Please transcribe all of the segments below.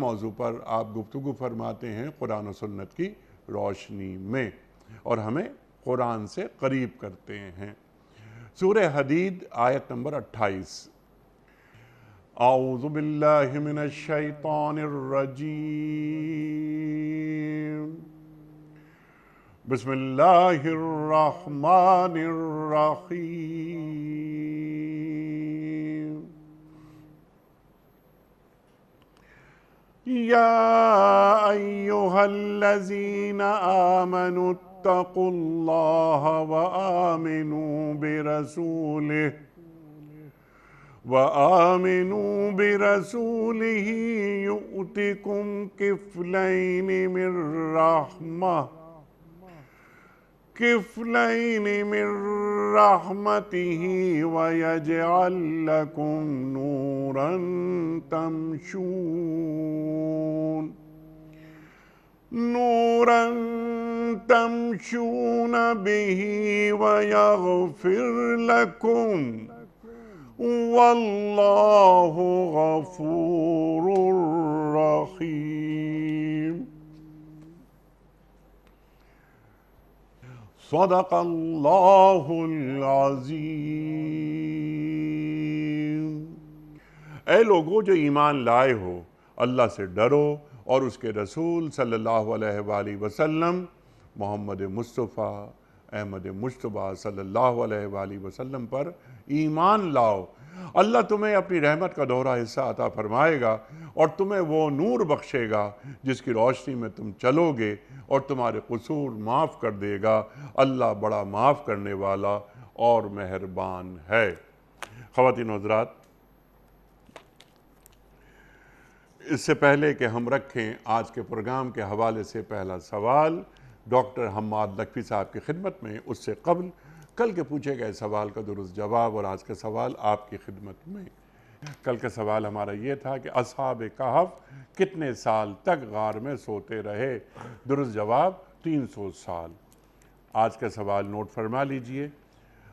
موضوع پر آپ گفتگو فرماتے ہیں قرآن و سنت کی روشنی میں، اور ہمیں قرآن سے قریب کرتے ہیں۔ سورہ حدید آیت نمبر 28۔ اعوذ باللہ من الشیطان الرجیم، بسم اللہ الرحمن الرحیم۔ یا ایہا الذین آمنوا اتقوا اللہ وآمنوا برسولہ یؤتکم کفلین من رحمتہ ویجعل لکم نورا تمشون به ویغفر لکم واللہ غفور رحیم۔ صدق اللہ العظیم۔ اے لوگو جو ایمان لائے ہو، اللہ سے ڈرو اور اس کے رسول صلی اللہ علیہ وآلہ وسلم محمد مصطفیٰ احمد مجتبیٰ صلی اللہ علیہ وآلہ وسلم پر ایمان لاؤ۔ اللہ تمہیں اپنی رحمت کا دوہرا حصہ عطا فرمائے گا اور تمہیں وہ نور بخشے گا جس کی روشنی میں تم چلو گے، اور تمہارے قصور معاف کر دے گا۔ اللہ بڑا معاف کرنے والا اور مہربان ہے۔ خواتین و حضرات، اس سے پہلے کہ ہم رکھیں آج کے پروگرام کے حوالے سے پہلا سوال ڈاکٹر حماد نقوی صاحب کی خدمت میں، اس سے قبل کل کے پوچھے گئے سوال کا درست جواب اور آج کا سوال آپ کی خدمت میں۔ کل کا سوال ہمارا یہ تھا کہ اصحاب کہف کتنے سال تک غار میں سوتے رہے؟ درست جواب 300 سال۔ آج کا سوال نوٹ فرما لیجئے۔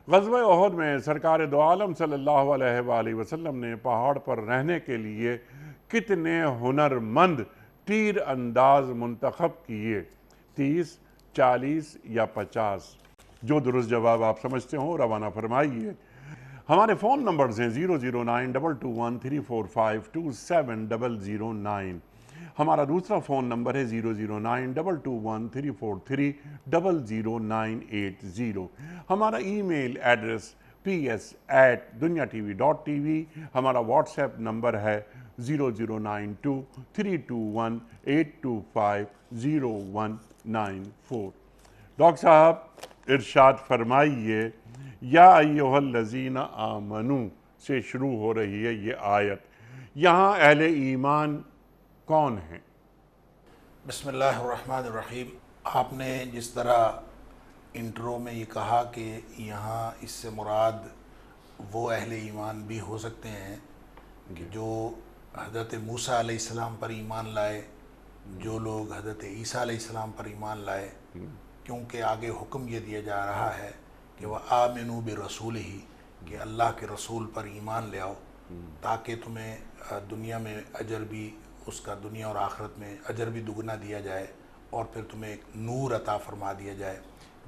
غزوہ احد میں سرکار دو عالم صلی اللہ علیہ وآلہ وسلم نے پہاڑ پر رہنے کے لیے کتنے ہنرمند تیر انداز منتخب کیے؟ 30، 40 یا 50؟ جو درست جواب آپ سمجھتے ہوں روانہ فرمائیے۔ ہمارے فون نمبرز ہیں 00922134527 ہمارا دوسرا فون نمبر ہے 0092213430090 ہمارا ای میل ایڈریس ps@duniatv.tv ہمارا واٹس ایپ نمبر ہے 00923218250194۔ ڈاکٹر صاحب ارشاد فرمائیے، یا ایہا الذین آمنو سے شروع ہو رہی ہے یہ آیت، یہاں اہل ایمان کون ہیں؟ بسم اللہ الرحمن الرحیم۔ آپ نے جس طرح انٹرو میں یہ کہا کہ یہاں اس سے مراد وہ اہل ایمان بھی ہو سکتے ہیں کہ جو حضرت موسیٰ علیہ السلام پر ایمان لائے، جو لوگ حضرت عیسیٰ علیہ السلام پر ایمان لائے، کیونکہ آگے حکم یہ دیا جا رہا ہے کہ وَآمِنُوا بِرَسُولِهِ کہ اللہ کے رسول پر ایمان لے آؤ تاکہ تمہیں دنیا میں اجر بھی اس کا دنیا اور آخرت میں اجر بھی دگنا دیا جائے، اور پھر تمہیں ایک نور عطا فرما دیا جائے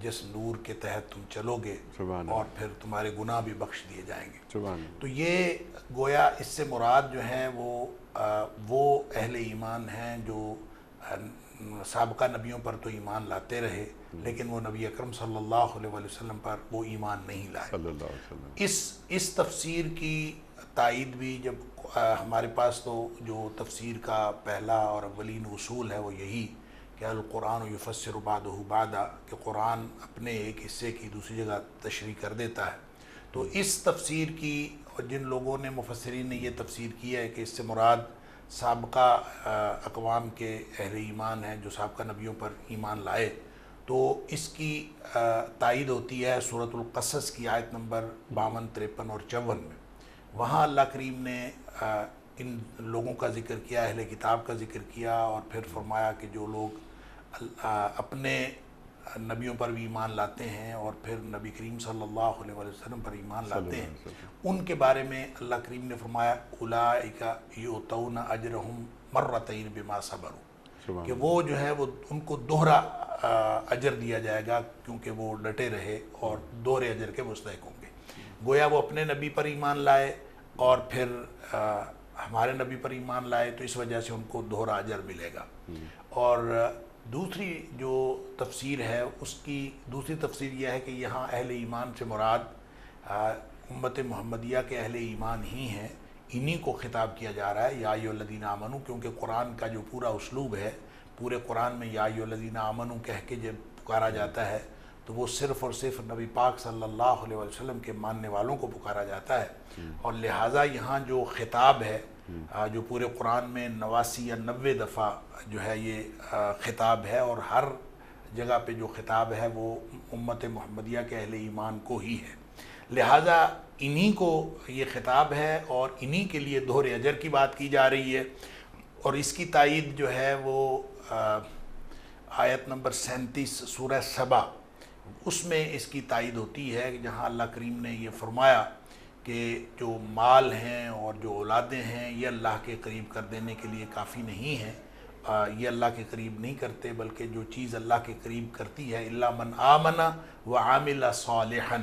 جس نور کے تحت تم چلو گے اور پھر تمہارے گناہ بھی بخش دیے جائیں گے۔ تو یہ گویا اس سے مراد جو ہیں وہ اہل ایمان ہیں جو سابقہ نبیوں پر تو ایمان لاتے رہے لیکن وہ نبی اکرم صلی اللہ علیہ وسلم پر وہ ایمان نہیں لائے۔ اس تفسیر کی تائید بھی جب ہمارے پاس تو جو تفسیر کا پہلا اور اولین اصول ہے وہ یہی کہ القرآن یفسر بعضہ بعضا کہ قرآن اپنے ایک حصے کی دوسری جگہ تشریح کر دیتا ہے۔ تو اس تفسیر کی جن لوگوں نے مفسرین نے یہ تفسیر کی ہے کہ اس سے مراد سابقہ اقوام کے اہل ایمان ہیں جو سابقہ نبیوں پر ایمان لائے، تو اس کی تائید ہوتی ہے سورۃ القصص کی آیت نمبر 52، 53 اور 54 میں۔ وہاں اللہ کریم نے ان لوگوں کا ذکر کیا، اہل کتاب کا ذکر کیا، اور پھر فرمایا کہ جو لوگ اپنے نبیوں پر بھی ایمان لاتے ہیں اور پھر نبی کریم صلی اللہ علیہ وسلم پر ایمان لاتے ہیں، ان کے بارے میں اللہ کریم نے فرمایا اولئک یؤتون اجرہم مرتین بما صبروا، کہ وہ جو ہے وہ ان کو دوہرا اجر دیا جائے گا کیونکہ وہ ڈٹے رہے اور دوہرے اجر کے مستحق ہوں گے۔ گویا وہ اپنے نبی پر ایمان لائے اور پھر ہمارے نبی پر ایمان لائے، تو اس وجہ سے ان کو دوہرا اجر ملے گا۔ اور دوسری جو تفسیر ہے، اس کی دوسری تفسیر یہ ہے کہ یہاں اہل ایمان سے مراد امت محمدیہ کے اہل ایمان ہی ہیں، انہی کو خطاب کیا جا رہا ہے یا ایھا الذین آمنو، کیونکہ قرآن کا جو پورا اسلوب ہے، پورے قرآن میں یا ایھا الذین آمنو کہہ کے جب پکارا جاتا ہے تو وہ صرف اور صرف نبی پاک صلی اللہ علیہ وسلم کے ماننے والوں کو پکارا جاتا ہے، اور لہٰذا یہاں جو خطاب ہے، جو پورے قرآن میں 89 یا 90 دفعہ جو ہے یہ خطاب ہے، اور ہر جگہ پہ جو خطاب ہے وہ امت محمدیہ کے اہل ایمان کو ہی ہے، لہٰذا انہی کو یہ خطاب ہے اور انہی کے لیے دوہرے اجر کی بات کی جا رہی ہے۔ اور اس کی تائید جو ہے وہ آیت نمبر 37 سورہ سبا، اس میں اس کی تائید ہوتی ہے، جہاں اللہ کریم نے یہ فرمایا کہ جو مال ہیں اور جو اولادیں ہیں یہ اللہ کے قریب کر دینے کے لیے کافی نہیں ہیں، یہ اللہ کے قریب نہیں کرتے، بلکہ جو چیز اللہ کے قریب کرتی ہے الا من آمن وعمل صالحا،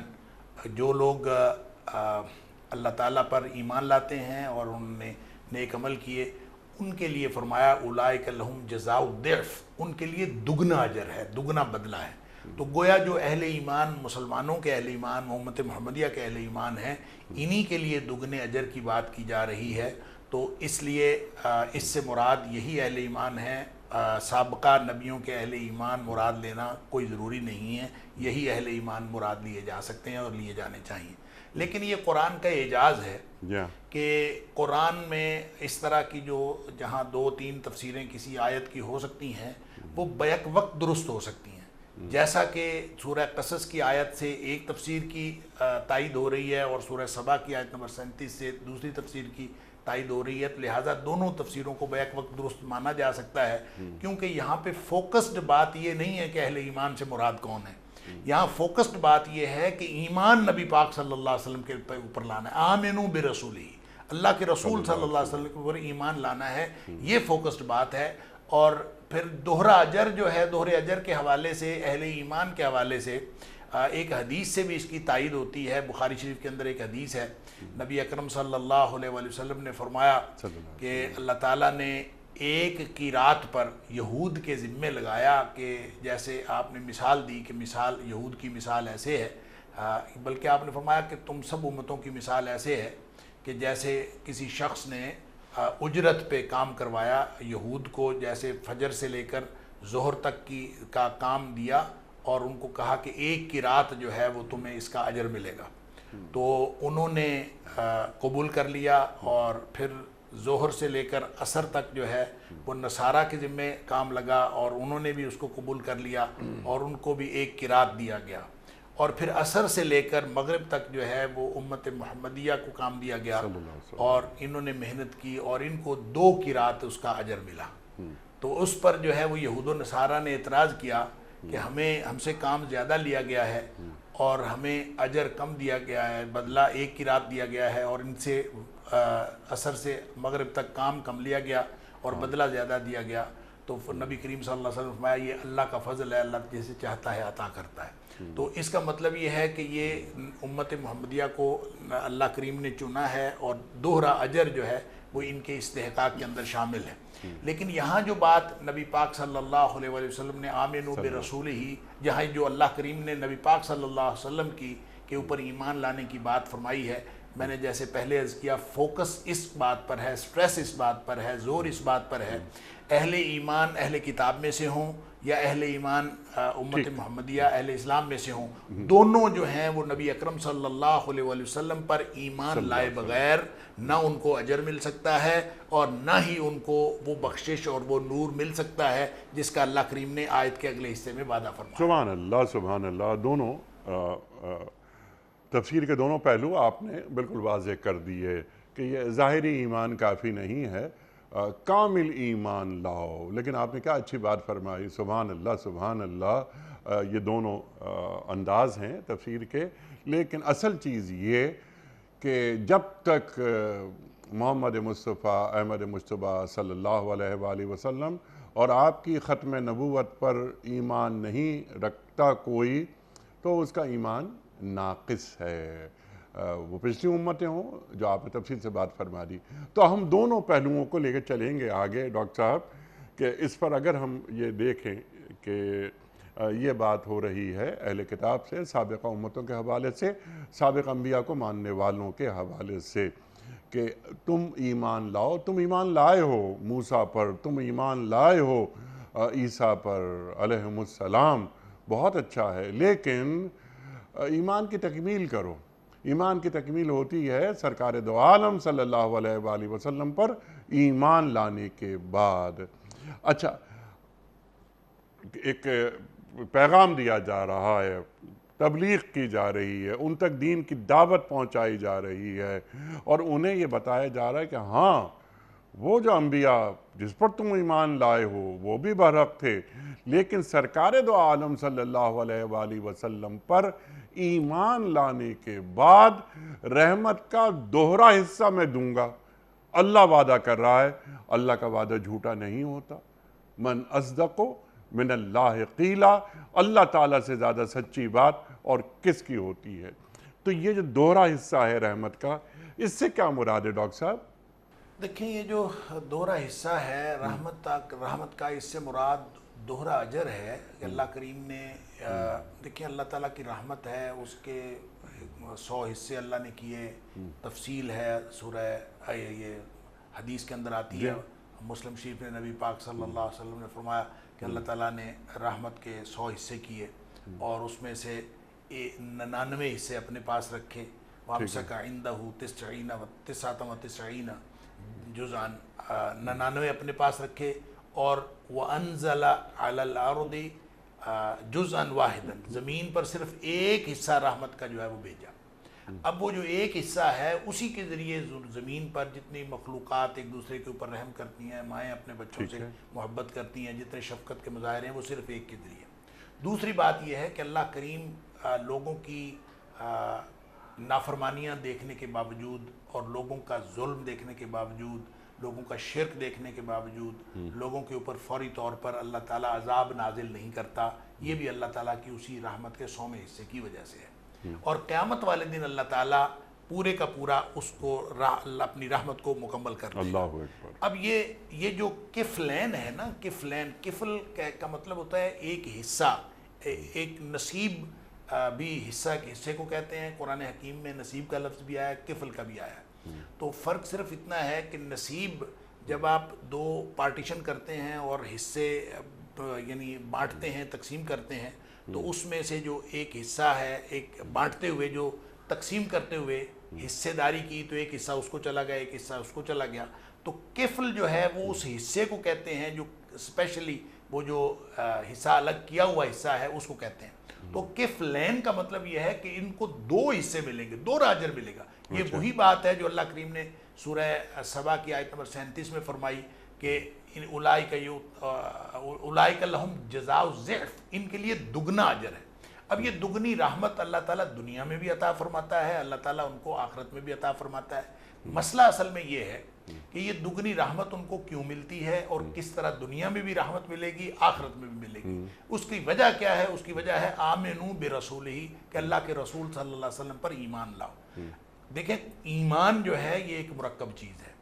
جو لوگ اللہ تعالیٰ پر ایمان لاتے ہیں اور انہوں نے نیک عمل کیے، ان کے لیے فرمایا اولئک لہم جزاء الضعف، ان کے لیے دگنا اجر ہے، دگنا بدلہ ہے۔ تو گویا جو اہل ایمان، مسلمانوں کے اہل ایمان، امت محمدیہ کے اہل ایمان ہیں، انہی کے لیے دگنے اجر کی بات کی جا رہی ہے، تو اس لیے اس سے مراد یہی اہل ایمان ہیں، سابقہ نبیوں کے اہل ایمان مراد لینا کوئی ضروری نہیں ہے، یہی اہل ایمان مراد لیے جا سکتے ہیں اور لیے جانے چاہیے۔ لیکن یہ قرآن کا اعجاز ہے کہ قرآن میں اس طرح کی جو جہاں 2-3 تفسیریں کسی آیت کی ہو سکتی ہیں، وہ بیک وقت درست ہو سکتی ہیں، جیسا کہ سورہ قصص کی آیت سے ایک تفسیر کی تائید ہو رہی ہے اور سورہ سبا کی آیت نمبر 37 سے دوسری تفسیر کی تائید ہو رہی ہے، لہٰذا دونوں تفسیروں کو بیک وقت درست مانا جا سکتا ہے، کیونکہ یہاں پہ فوکسڈ بات یہ نہیں ہے کہ اہل ایمان سے مراد کون ہے، یہاں فوکسڈ بات یہ ہے کہ ایمان نبی پاک صلی اللہ علیہ وسلم کے اوپر لانا ہے، آمنو برسولہ، اللہ کے رسول صلی اللہ علیہ وسلم کے اوپر ایمان لانا ہے، یہ فوکسڈ بات ہے۔ اور پھر دوہرا اجر جو ہے، دوہرے اجر کے حوالے سے، اہل ایمان کے حوالے سے ایک حدیث سے بھی اس کی تائید ہوتی ہے، بخاری شریف کے اندر ایک حدیث ہے، نبی اکرم صلی اللہ علیہ وسلم نے فرمایا کہ اللہ تعالیٰ نے ایک کی رات پر یہود کے ذمے لگایا، کہ جیسے آپ نے مثال دی کہ مثال یہود کی مثال ایسے ہے، بلکہ آپ نے فرمایا کہ تم سب امتوں کی مثال ایسے ہے کہ جیسے کسی شخص نے اجرت پہ کام کروایا یہود کو، جیسے فجر سے لے کر ظہر تک کا کام دیا اور ان کو کہا کہ ایک کی رات جو ہے وہ تمہیں اس کا اجر ملے گا، تو انہوں نے قبول کر لیا، اور پھر ظہر سے لے کر عصر تک جو ہے وہ نصارہ کے ذمے کام لگا اور انہوں نے بھی اس کو قبول کر لیا اور ان کو بھی ایک کی رات دیا گیا، اور پھر عصر سے لے کر مغرب تک جو ہے وہ امت محمدیہ کو کام دیا گیا، اور انہوں نے محنت کی اور ان کو 2 کی رات اس کا اجر ملا۔ تو اس پر جو ہے وہ یہود و نصارہ نے اعتراض کیا کہ ہم سے کام زیادہ لیا گیا ہے اور ہمیں اجر کم دیا گیا ہے، بدلہ 1 کی رات دیا گیا ہے، اور ان سے عصر سے مغرب تک کام کم لیا گیا اور بدلہ زیادہ دیا گیا۔ تو نبی کریم صلی اللہ علیہ وسلم نے فرمایا یہ اللہ کا فضل ہے، اللہ جیسے چاہتا ہے عطا کرتا ہے۔ تو اس کا مطلب یہ ہے کہ یہ امت محمدیہ کو اللہ کریم نے چنا ہے اور دوہرا اجر جو ہے وہ ان کے استحقاق کے اندر شامل ہے۔ لیکن یہاں جو بات نبی پاک صلی اللہ علیہ وسلم نے آمنو برسولہ، جہاں جو اللہ کریم نے نبی پاک صلی اللہ علیہ وسلم کے اوپر ایمان لانے کی بات فرمائی ہے، میں نے جیسے پہلے عرض کیا، فوکس اس بات پر ہے، سٹریس اس بات پر ہے، زور اس بات پر ہے، اہل ایمان اہل کتاب میں سے ہوں یا اہل ایمان امت محمدیہ اہل اسلام میں سے ہوں، دونوں جو ہیں وہ نبی اکرم صلی اللہ علیہ وسلم پر ایمان لائے بغیر نہ ان کو اجر مل سکتا ہے اور نہ ہی ان کو وہ بخشش اور وہ نور مل سکتا ہے جس کا اللہ کریم نے آیت کے اگلے حصے میں وعدہ فرمایا۔ سبحان اللہ، سبحان اللہ، دونوں تفسیر کے دونوں پہلو آپ نے بالکل واضح کر دیے کہ یہ ظاہری ایمان کافی نہیں ہے، کامل ایمان لاؤ. لیکن آپ نے کیا اچھی بات فرمائی, سبحان اللہ سبحان اللہ. یہ دونوں انداز ہیں تفسیر کے, لیکن اصل چیز یہ کہ جب تک محمد مصطفیٰ احمد مجتبیٰ صلی اللہ علیہ وآلہ وسلم اور آپ کی ختم نبوت پر ایمان نہیں رکھتا کوئی, تو اس کا ایمان ناقص ہے. وہ پچھلی امتیں ہوں جو آپ نے تفصیل سے بات فرما دی. تو ہم دونوں پہلوؤں کو لے کے چلیں گے آگے ڈاکٹر صاحب, کہ اس پر اگر ہم یہ دیکھیں کہ یہ بات ہو رہی ہے اہل کتاب سے, سابقہ امتوں کے حوالے سے, سابق انبیاء کو ماننے والوں کے حوالے سے, کہ تم ایمان لاؤ. تم ایمان لائے ہو موسیٰ پر, تم ایمان لائے ہو عیسیٰ پر علیہم السلام, بہت اچھا ہے, لیکن ایمان کی تکمیل کرو. ایمان کی تکمیل ہوتی ہے سرکار دو عالم صلی اللہ علیہ وآلہ وسلم پر ایمان لانے کے بعد. اچھا, ایک پیغام دیا جا رہا ہے, تبلیغ کی جا رہی ہے, ان تک دین کی دعوت پہنچائی جا رہی ہے, اور انہیں یہ بتایا جا رہا ہے کہ ہاں وہ جو انبیاء جس پر تم ایمان لائے ہو وہ بھی برحق تھے, لیکن سرکار دو عالم صلی اللہ علیہ وآلہ وسلم پر ایمان لانے کے بعد رحمت کا دوہرا حصہ میں دوں گا. اللہ وعدہ کر رہا ہے, اللہ کا وعدہ جھوٹا نہیں ہوتا. من اصدق من اللہ قیلا, اللہ تعالیٰ سے زیادہ سچی بات اور کس کی ہوتی ہے. تو یہ جو دوہرا حصہ ہے رحمت کا, اس سے کیا مراد ہے ڈاکٹر صاحب؟ دیکھیں, یہ جو دوہرا حصہ ہے رحمت کا, اس سے مراد دوہرا اجر ہے کہ اللہ کریم نے, دیکھیں اللہ تعالیٰ کی رحمت ہے, اس کے 100 حصے اللہ نے کیے. تفصیل ہے سورہ یہ حدیث کے اندر آتی ہے, مسلم شریف میں نبی پاک صلی اللہ علیہ وسلم نے فرمایا کہ اللہ تعالیٰ نے رحمت کے 100 حصے کیے, اور اس میں سے 99 حصے اپنے پاس رکھے. وَأَمْسَكَ عِنْدَهُ 99 جزءاً, 99 اپنے پاس رکھے, اور وَأَنزَلَ عَلَى الْأَرْضِ جُزْءًا وَاحِدًا, زمین پر صرف ایک حصہ رحمت کا جو ہے وہ بھیجا. اب وہ جو ایک حصہ ہے اسی کے ذریعے زمین پر جتنی مخلوقات ایک دوسرے کے اوپر رحم کرتی ہیں, مائیں اپنے بچوں سے محبت کرتی ہیں, جتنے شفقت کے مظاہرے ہیں وہ صرف ایک کے ذریعے. دوسری بات یہ ہے کہ اللہ کریم لوگوں کی نافرمانیاں دیکھنے کے باوجود, اور لوگوں کا ظلم دیکھنے کے باوجود, لوگوں کا شرک دیکھنے کے باوجود, لوگوں کے اوپر فوری طور پر اللہ تعالیٰ عذاب نازل نہیں کرتا. یہ بھی اللہ تعالیٰ کی اسی رحمت کے 100ویں حصے کی وجہ سے ہے. اور قیامت والے دن اللہ تعالیٰ پورے کا پورا اس کو اپنی رحمت کو مکمل کر دے گا. اللہ اکبر. اب یہ جو کفلین ہے نا, کفل کا مطلب ہوتا ہے ایک حصہ, ایک نصیب بھی حصے کو کہتے ہیں. قرآن حکیم میں نصیب کا لفظ بھی آیا ہے, کفل کا بھی آیا ہے. تو فرق صرف اتنا ہے کہ نصیب جب آپ 2 پارٹیشن کرتے ہیں اور حصے یعنی بانٹتے ہیں, تقسیم کرتے ہیں, تو اس میں سے جو ایک حصہ ہے, ایک بانٹتے ہوئے جو تقسیم کرتے ہوئے حصے داری کی, تو ایک حصہ اس کو چلا گیا, ایک حصہ اس کو چلا گیا. تو کفل جو ہے وہ اس حصے کو کہتے ہیں جو اسپیشلی وہ جو حصہ الگ کیا ہوا حصہ ہے اس کو کہتے ہیں. تو کفلین کا مطلب یہ ہے کہ ان کو 2 حصے ملیں گے, 2 اجر ملے گا. یہ وہی بات ہے جو اللہ کریم نے سورہ سبا کی آیت نمبر 37 میں فرمائی کہ اولئک لہم جزاء الضعف, ان کے لیے دگنا اجر ہے. اب یہ دگنی رحمت اللہ تعالیٰ دنیا میں بھی عطا فرماتا ہے, اللہ تعالیٰ ان کو آخرت میں بھی عطا فرماتا ہے. مسئلہ اصل میں یہ ہے کہ یہ دگنی رحمت ان کو کیوں ملتی ہے, اور کس طرح دنیا میں بھی رحمت ملے گی, آخرت میں بھی ملے گی. اس کی وجہ کیا ہے؟ اس کی وجہ ہے آمنو برسولہ, کہ اللہ کے رسول صلی اللہ علیہ وسلم پر ایمان لاؤ. دیکھیں, ایمان جو ہے یہ ایک مرکب چیز ہے,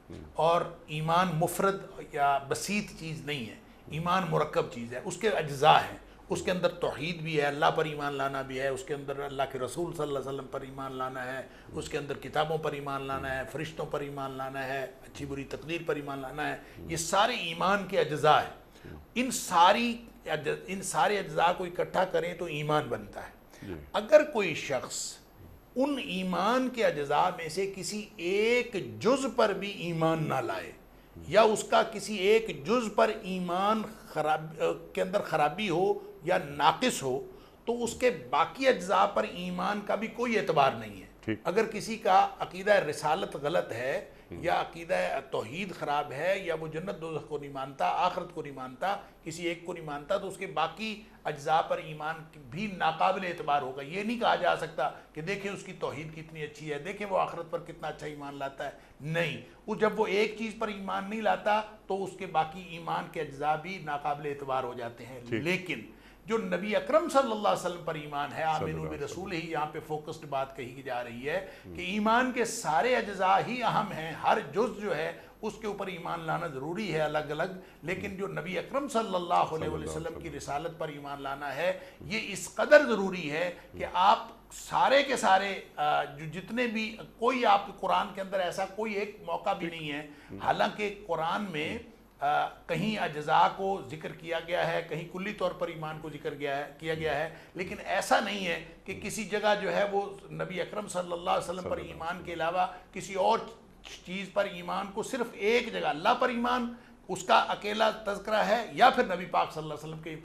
اور ایمان مفرد یا بسیط چیز نہیں ہے. ایمان مرکب چیز ہے, اس کے اجزاء ہیں. اس کے اندر توحید بھی ہے, اللہ پر ایمان لانا بھی ہے, اس کے اندر اللہ کے رسول صلی اللہ علیہ وسلم پر ایمان لانا ہے, اس کے اندر کتابوں پر ایمان لانا ہے, فرشتوں پر ایمان لانا ہے, اچھی بری تقدیر پر ایمان لانا ہے. یہ سارے ایمان کے اجزاء ہیں. ان سارے اجزاء کو اکٹھا کریں تو ایمان بنتا ہے. اگر کوئی شخص ان ایمان کے اجزاء میں سے کسی ایک جز پر بھی ایمان نہ لائے, یا اس کا کسی ایک جز پر ایمان کے اندر خرابی ہو یا ناقص ہو, تو اس کے باقی اجزاء پر ایمان کا بھی کوئی اعتبار نہیں ہے. اگر کسی کا عقیدہ رسالت غلط ہے یا عقیدہ توحید خراب ہے یا وہ جنت دوزخ کو نہیں مانتا، آخرت کو نہیں مانتا، کسی ایک کو نہیں مانتا، تو اس کے باقی اجزاء پر ایمان بھی ناقابل اعتبار ہوگا۔ یہ نہیں کہا جا سکتا کہ دیکھیں اس کی توحید کتنی اچھی ہے، دیکھیں وہ آخرت پر کتنا اچھا ایمان لاتا ہے، نہیں، وہ جب وہ ایک چیز پر ایمان نہیں لاتا تو اس کے باقی ایمان کے اجزاء بھی ناقابل اعتبار ہو جاتے ہیں۔ لیکن جو نبی اکرم صلی اللہ علیہ وسلم پر ایمان ہے، آمنوا برسول ہی، یہاں پہ فوکسڈ بات کہی جا رہی ہے کہ ایمان کے سارے اجزاء ہی اہم ہیں، ہر جز جو ہے اس کے اوپر ایمان لانا ضروری ہے الگ الگ، لیکن جو نبی اکرم صلی اللہ علیہ وسلم کی رسالت پر ایمان لانا ہے یہ اس قدر ضروری ہے کہ آپ سارے کے سارے جو جتنے بھی، کوئی آپ قرآن کے اندر ایسا کوئی ایک موقع بھی نہیں ہے، حالانکہ قرآن میں کہیں اجزاء کو ذکر کیا گیا ہے، کہیں کلی طور پر ایمان کو ذکر کیا گیا ہے، لیکن ایسا نہیں ہے کہ کسی جگہ جو ہے وہ نبی اکرم صلی اللہ علیہ وسلم پر ایمان کے علاوہ کسی اور چیز پر ایمان کو، صرف ایک جگہ اللہ پر ایمان اس کا اکیلا تذکرہ ہے یا پھر نبی پاک صلی اللہ علیہ وسلم کے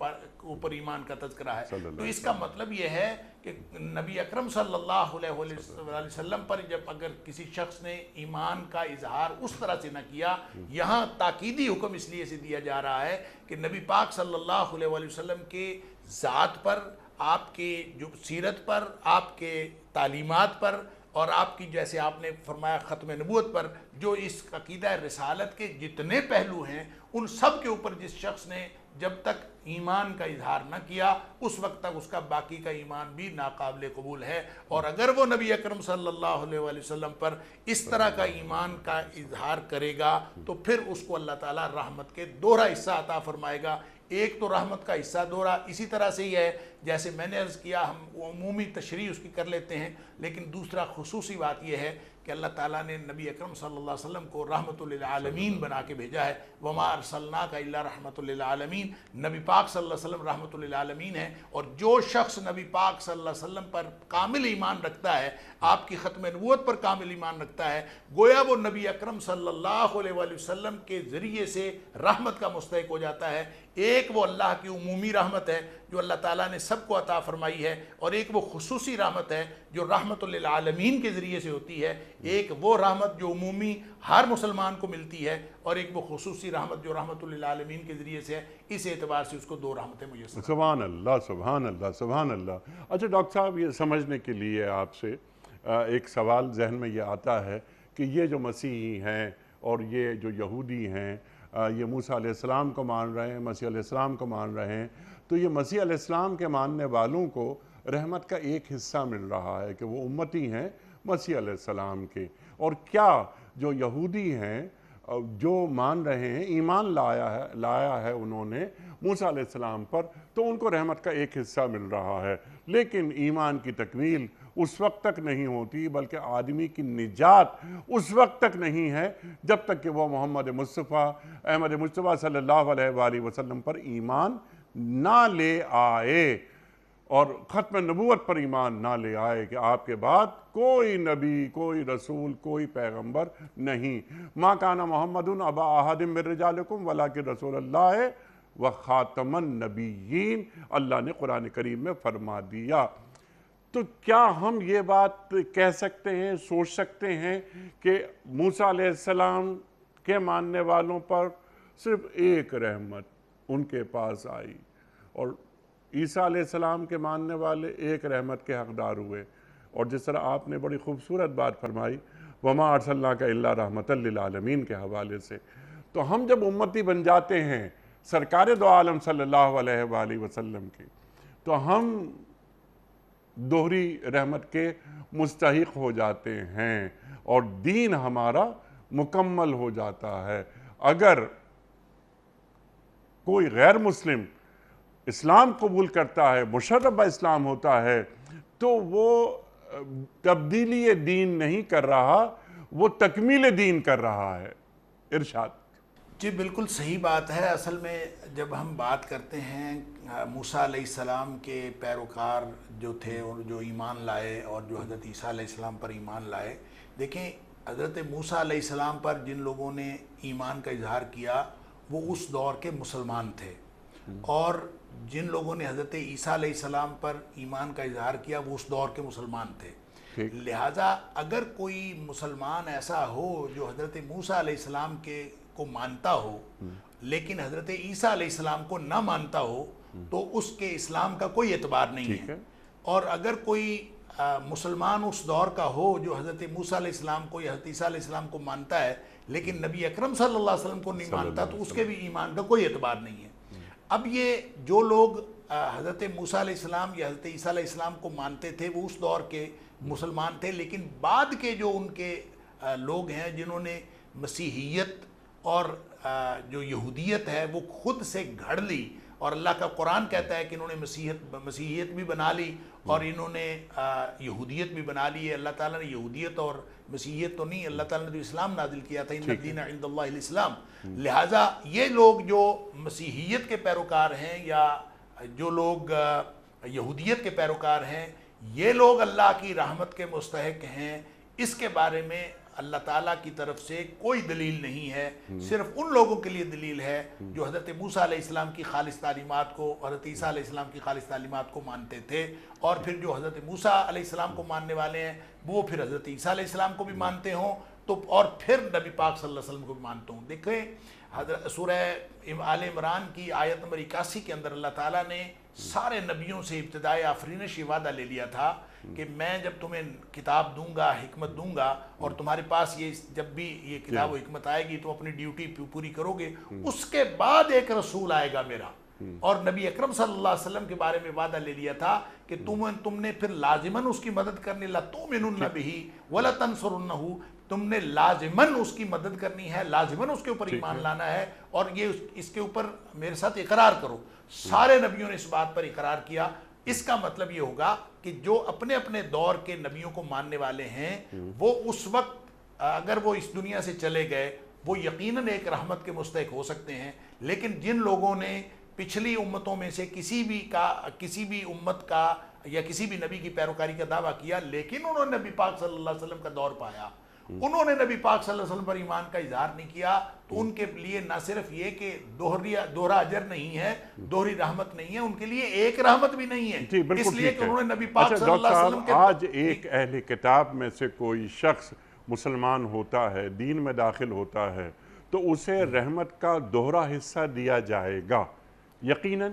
اوپر ایمان کا تذکرہ ہے۔ تو اس کا مطلب یہ ہے کہ نبی اکرم صلی اللہ علیہ وسلم پر جب اگر کسی شخص نے ایمان کا اظہار اس طرح سے نہ کیا، یہاں تاکیدی حکم اس لیے سے دیا جا رہا ہے کہ نبی پاک صلی اللہ علیہ وسلم کے ذات پر، آپ کے جو سیرت پر، آپ کے تعلیمات پر، اور آپ کی جیسے آپ نے فرمایا ختم نبوت پر، جو اس عقیدہ رسالت کے جتنے پہلو ہیں ان سب کے اوپر جس شخص نے جب تک ایمان کا اظہار نہ کیا اس وقت تک اس کا باقی کا ایمان بھی ناقابل قبول ہے۔ اور اگر وہ نبی اکرم صلی اللہ علیہ وسلم پر اس طرح کا ایمان کا اظہار کرے گا تو پھر اس کو اللہ تعالیٰ رحمت کے دوہرا حصہ عطا فرمائے گا۔ ایک تو رحمت کا حصہ دوہرا اسی طرح سے ہی ہے جیسے میں نے عرض کیا، ہم عمومی تشریح اس کی کر لیتے ہیں، لیکن دوسرا خصوصی بات یہ ہے کہ اللہ تعالیٰ نے نبی اکرم صلی اللہ علیہ وسلم کو رحمت للعالمین بنا کے بھیجا ہے۔ وما ارسلناک الا رحمت للعالمین، نبی پاک صلی اللہ علیہ وسلم رحمت للعالمین ہے، اور جو شخص نبی پاک صلی اللہ علیہ وسلم پر کامل ایمان رکھتا ہے، آپ کی ختم نبوت پر کامل ایمان رکھتا ہے، گویا وہ نبی اکرم صلی اللہ علیہ وسلم کے ذریعے سے رحمت کا مستحق ہو جاتا ہے۔ ایک وہ اللہ کی عمومی رحمت ہے جو اللہ تعالیٰ نے سب کو عطا فرمائی ہے، اور ایک وہ خصوصی رحمت ہے جو رحمت للعالمین کے ذریعے سے ہوتی ہے۔ ایک وہ رحمت جو عمومی ہر مسلمان کو ملتی ہے، اور ایک وہ خصوصی رحمت جو رحمت للعالمین کے ذریعے سے ہے۔ اس اعتبار سے اس کو دو رحمتیں میسر۔ سبحان اللہ، سبحان اللہ، سبحان اللہ۔ اچھا ڈاکٹر صاحب، یہ سمجھنے کے لیے آپ سے ایک سوال ذہن میں یہ آتا ہے کہ یہ جو مسیحی ہیں اور یہ جو یہودی ہیں، یہ موسیٰ علیہ السلام کو مان رہے ہیں، مسیح علیہ السلام کو مان رہے ہیں، تو یہ مسیح علیہ السلام کے ماننے والوں کو رحمت کا ایک حصہ مل رہا ہے کہ وہ امتی ہیں مسیح علیہ السلام کے، اور کیا جو یہودی ہیں جو مان رہے ہیں، ایمان لایا ہے انہوں نے موسیٰ علیہ السلام پر، تو ان کو رحمت کا ایک حصہ مل رہا ہے، لیکن ایمان کی تکمیل اس وقت تک نہیں ہوتی، بلکہ آدمی کی نجات اس وقت تک نہیں ہے جب تک کہ وہ محمد مصطفیٰ احمد مصطفیٰ صلی اللہ علیہ وآلہ وسلم پر ایمان نہ لے آئے، اور ختم نبوت پر ایمان نہ لے آئے کہ آپ کے بعد کوئی نبی، کوئی رسول، کوئی پیغمبر نہیں۔ ما کان محمد ابا احد من رجالکم ولکن رسول اللہ و خاتم النبیین، اللہ نے قرآن کریم میں فرما دیا۔ تو کیا ہم یہ بات کہہ سکتے ہیں، سوچ سکتے ہیں کہ موسیٰ علیہ السلام کے ماننے والوں پر صرف ایک رحمت ان کے پاس آئی، اور عیسیٰ علیہ السلام کے ماننے والے ایک رحمت کے حقدار ہوئے؟ اور جس طرح آپ نے بڑی خوبصورت بات فرمائی وما ارسلناک الا رحمت للعالمین کے حوالے سے، تو ہم جب امتی بن جاتے ہیں سرکار دو عالم صلی اللہ علیہ وآلہ وسلم کی، تو ہم دوہری رحمت کے مستحق ہو جاتے ہیں اور دین ہمارا مکمل ہو جاتا ہے۔ اگر کوئی غیر مسلم اسلام قبول کرتا ہے، مشرب اسلام ہوتا ہے، تو وہ تبدیلی دین نہیں کر رہا، وہ تکمیل دین کر رہا ہے۔ ارشاد۔ جی بالکل صحیح بات ہے۔ اصل میں جب ہم بات کرتے ہیں موسیٰ علیہ السلام کے پیروکار جو تھے اور جو ایمان لائے اور جو حضرت عیسیٰ علیہ السلام پر ایمان لائے، دیکھیں حضرت موسیٰ علیہ السلام پر جن لوگوں نے ایمان کا اظہار کیا وہ اس دور کے مسلمان تھے، اور جن لوگوں نے حضرت عیسیٰ علیہ السلام پر ایمان کا اظہار کیا وہ اس دور کے مسلمان تھے۔ لہٰذا اگر کوئی مسلمان ایسا ہو جو حضرت موسیٰ علیہ السلام کو مانتا ہو لیکن حضرت عیسیٰ علیہ السلام کو نہ مانتا ہو تو اس کے اسلام کا کوئی اعتبار نہیں ہے. اور اگر کوئی مسلمان اس دور کا ہو جو حضرت موسیٰ علیہ السلام کو یا حضرت عیسیٰ علیہ السلام کو مانتا ہے لیکن نبی اکرم صلی اللہ علیہ وسلم کو نہیں مانتا تو اس کے بھی ایمان کا کوئی اعتبار نہیں ہے. اب یہ جو لوگ حضرت موسیٰ علیہ السلام یا حضرت عیسیٰ علیہ السلام کو مانتے تھے وہ اس دور کے مسلمان تھے، لیکن بعد کے جو ان کے لوگ ہیں جنہوں نے مسیحیت اور جو یہودیت ہے وہ خود سے گھڑ لی، اور اللہ کا قرآن کہتا ہے کہ انہوں نے مسیحیت بھی بنا لی اور انہوں نے یہودیت بھی بنا لی ہے. اللہ تعالیٰ نے یہودیت اور مسیحیت تو نہیں، اللہ تعالیٰ نے تو اسلام نازل کیا تھا، ان الدین عند اللہ الاسلام. لہٰذا یہ لوگ جو مسیحیت کے پیروکار ہیں یا جو لوگ یہودیت کے پیروکار ہیں یہ لوگ اللہ کی رحمت کے مستحق ہیں. اس کے بارے میں اللہ تعالیٰ کی طرف سے کوئی دلیل نہیں ہے، صرف ان لوگوں کے لیے دلیل ہے جو حضرت موسیٰ علیہ السلام کی خالص تعلیمات کو، حضرت عیسیٰ علیہ السلام کی خالص تعلیمات کو مانتے تھے. اور پھر جو حضرت موسیٰ علیہ السلام کو ماننے والے ہیں وہ پھر حضرت عیسیٰ علیہ السلام کو بھی مانتے ہوں تو، اور پھر نبی پاک صلی اللہ علیہ وسلم کو بھی مانتے ہوں. دیکھیں سورہ آل عمران کی آیت نمبر 81 کے اندر اللہ تعالیٰ نے سارے نبیوں سے ابتدائے آفرینش یہ وعدہ لے لیا تھا کہ میں جب تمہیں کتاب دوں گا، حکمت دوں گا، اور تمہارے پاس یہ جب بھی یہ کتاب و حکمت آئے گی تو اپنی ڈیوٹی پوری کرو گے، اس کے بعد ایک رسول آئے گا میرا. اور نبی اکرم صلی اللہ علیہ وسلم کے بارے میں وعدہ لے لیا تھا کہ تم نے پھر لازماً اس کی مدد کرنی، لَتُؤْمِنُنَّ بِهِ وَلَتَنْصُرُنَّهُ، تم نے لازماً اس کی مدد کرنی ہے، لازماً اس کے اوپر ایمان لانا ہے، اور یہ اس کے اوپر میرے ساتھ اقرار کرو. سارے نبیوں نے اس بات پر اقرار کیا. اس کا مطلب یہ ہوگا کہ جو اپنے اپنے دور کے نبیوں کو ماننے والے ہیں وہ اس وقت اگر وہ اس دنیا سے چلے گئے وہ یقیناً ایک رحمت کے مستحق ہو سکتے ہیں. لیکن جن لوگوں نے پچھلی امتوں میں سے کسی بھی امت کا یا کسی بھی نبی کی پیروکاری کا دعویٰ کیا لیکن انہوں نے نبی پاک صلی اللہ علیہ وسلم کا دور پایا، انہوں نے نبی پاک صلی اللہ علیہ وسلم پر ایمان کا اظہار نہیں کیا، تو ان کے لیے نہ صرف یہ کہ دوہرا اجر نہیں ہے، دوہری رحمت نہیں ہے، ان کے لیے ایک رحمت بھی نہیں ہے، اس لیے کہ انہوں نے نبی پاک صلی اللہ علیہ وسلم کے آج ایک اہل کتاب میں سے کوئی شخص مسلمان ہوتا ہے، دین میں داخل ہوتا ہے تو اسے رحمت کا دوہرا حصہ دیا جائے گا یقیناً،